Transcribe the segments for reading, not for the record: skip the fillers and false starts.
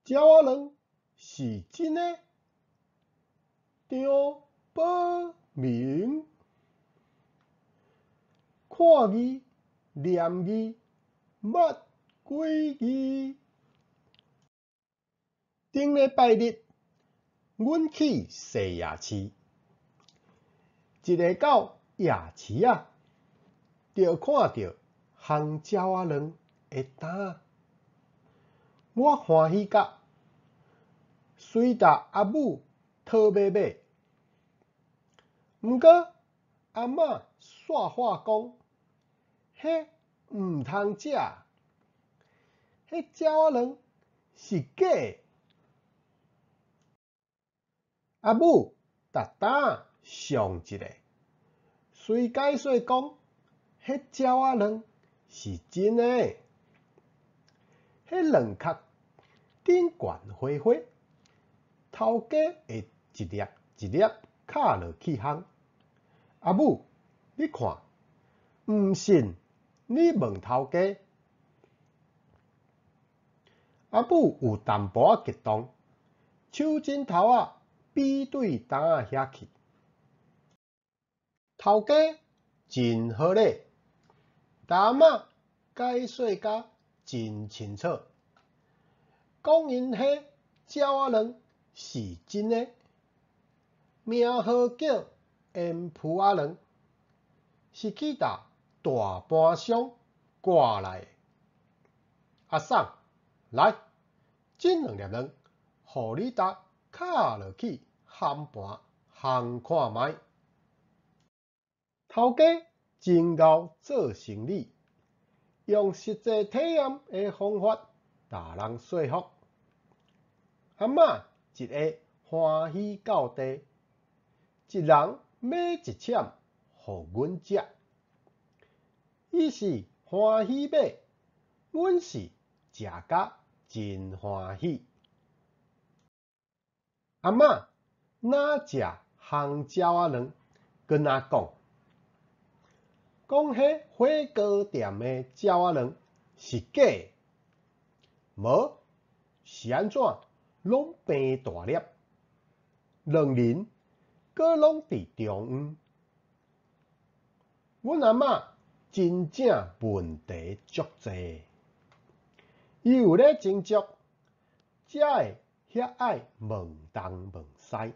鸟仔卵是真诶？张宝明，看字念字捌几字。顶礼拜日，阮去踅夜市，一个到夜市啊，就看到烘鸟仔卵的摊，我欢喜甲，随搭阿母讨买买。毋过阿嬷煞话讲，迄毋通食，迄鸟仔卵是假的。阿母逐单上一个，随解说讲，迄鸟仔卵是真诶。迄卵壳顶悬花花，头家会一粒一粒敲落去烘。阿母，你看，毋信你问头家。阿母有淡薄仔激动，手指头仔比对单仔遐去。头家真好礼，阿嬷解说甲真清楚，讲因迄鸟仔卵是真诶，名号叫烟蒲仔卵，是去搭大盘商挂来的。阿嫂，来，这两粒卵，互你搭敲落去烘盘烘看卖。头家真够做生意，用实际体验的方法，甲人说服。阿嬷一下欢喜到地，一人买一签，互阮食。伊是欢喜买，阮是食甲真欢喜。阿嬷哪食烘鸟仔卵，跟我讲。讲迄火锅店的鸟仔卵是假的，无是安怎？拢变大粒，卵仁搁拢伫中央。阮阿嬷真正问题足济，伊有咧斟酌，才会遐爱问东问西。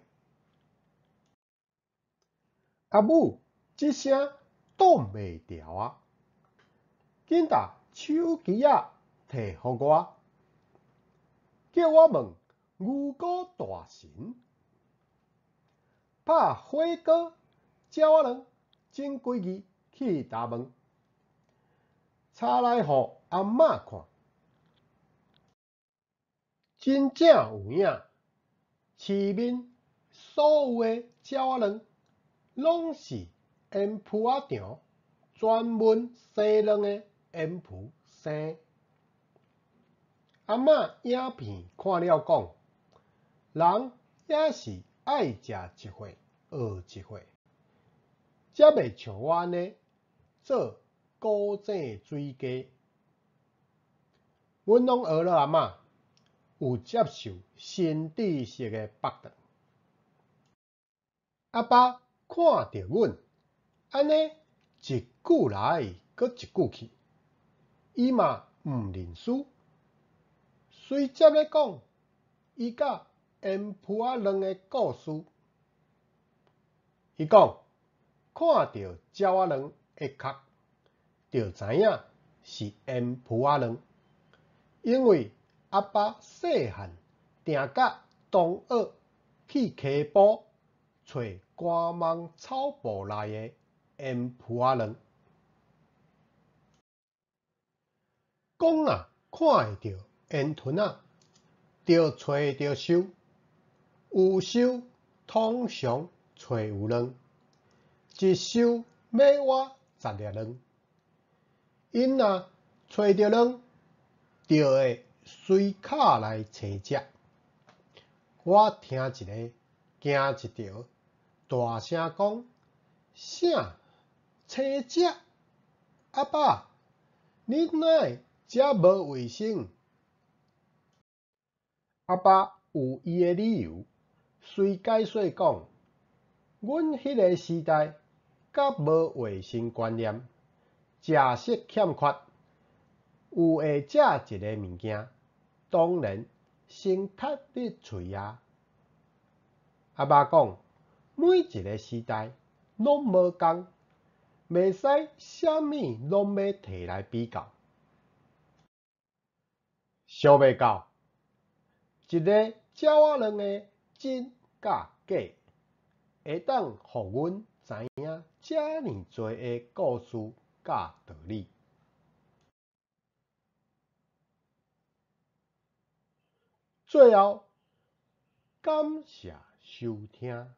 阿母一声挡袂牢啊！紧把手机仔摕互我，叫我问牛股大神，拍火锅鸟仔卵整几字去答问，查来互阿嬷看，真正有影。市面所有的鸟仔卵，拢是烟蒲仔场专门生卵的烟蒲生。阿嬷影片看了讲，人也是爱食一回学一回，才袂像我安尼做古井水鸡。阮拢学了阿嬷，有接受新知识的绑顿。阿爸看着阮，安尼一句来搁一句去，伊嘛毋认输，随接咧讲伊甲烟蒲仔卵的故事。伊讲看到鸟仔卵的壳，就知影是烟蒲仔卵，因为阿爸细汉定甲同学去溪埔找瓜芒草埔内的烟蒲仔卵。讲啊，看会到烟豚仔，就找着收，有收通常找有卵，一收要活10粒卵。因若找着卵，就会随卡来找食。我听一个，惊一条，大声讲：啥？找食？阿爸，你哪会遮无卫生？阿爸有伊的理由，随解说讲，阮迄个时代甲无卫生观念，食食欠缺，有会食一个物件，当然先踢你喙啊。阿爸讲，每一个时代拢无共，袂使啥物拢要摕来比较。想袂到，一个鸟仔卵的真甲假，会当互阮知影遮尔侪的故事甲道理。最后，感谢收听，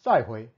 再会。